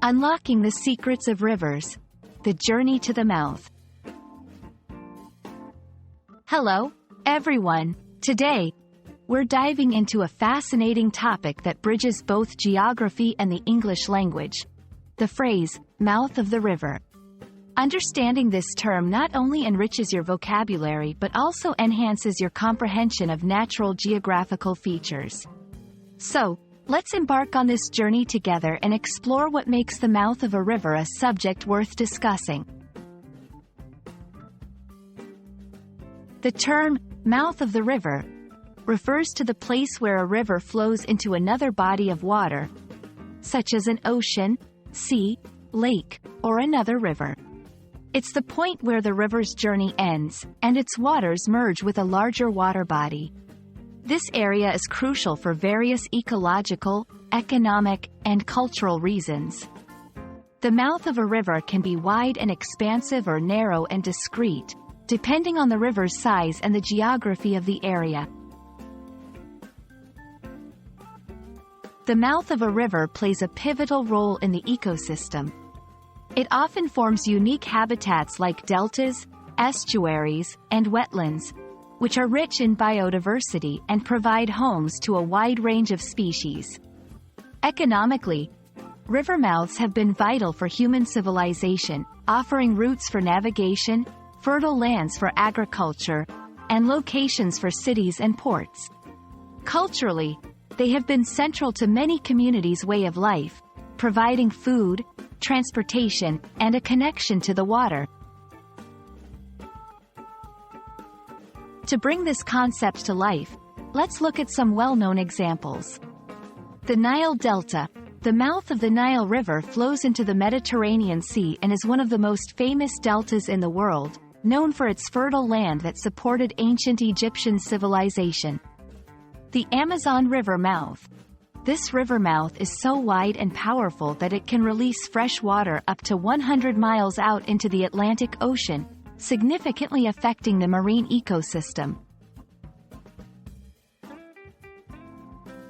Unlocking the Secrets of Rivers. The Journey to the Mouth. Hello, everyone. Today, we're diving into a fascinating topic that bridges both geography and the English language. The phrase, mouth of the river. Understanding this term not only enriches your vocabulary but also enhances your comprehension of natural geographical features. So, let's embark on this journey together and explore what makes the mouth of a river a subject worth discussing. The term, mouth of the river, refers to the place where a river flows into another body of water, such as an ocean, sea, lake, or another river. It's the point where the river's journey ends, and its waters merge with a larger water body. This area is crucial for various ecological, economic, and cultural reasons. The mouth of a river can be wide and expansive or narrow and discrete, depending on the river's size and the geography of the area. The mouth of a river plays a pivotal role in the ecosystem. It often forms unique habitats like deltas, estuaries, and wetlands, which are rich in biodiversity and provide homes to a wide range of species. Economically, river mouths have been vital for human civilization, offering routes for navigation, fertile lands for agriculture, and locations for cities and ports. Culturally, they have been central to many communities' way of life, providing food, transportation, and a connection to the water. To bring this concept to life, let's look at some well-known examples. The Nile Delta. The mouth of the Nile River flows into the Mediterranean Sea and is one of the most famous deltas in the world, known for its fertile land that supported ancient Egyptian civilization. The Amazon River mouth. This river mouth is so wide and powerful that it can release fresh water up to 100 miles out into the Atlantic Ocean, significantly affecting the marine ecosystem.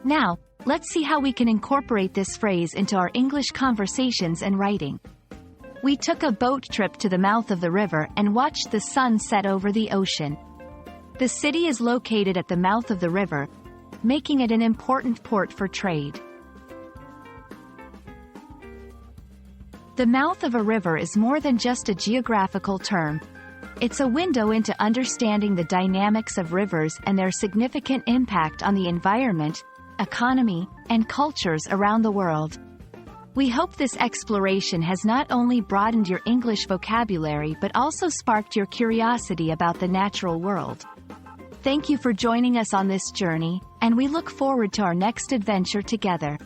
Now, let's see how we can incorporate this phrase into our English conversations and writing. We took a boat trip to the mouth of the river and watched the sun set over the ocean. The city is located at the mouth of the river, making it an important port for trade. The mouth of a river is more than just a geographical term. It's a window into understanding the dynamics of rivers and their significant impact on the environment, economy, and cultures around the world. We hope this exploration has not only broadened your English vocabulary but also sparked your curiosity about the natural world. Thank you for joining us on this journey, and we look forward to our next adventure together.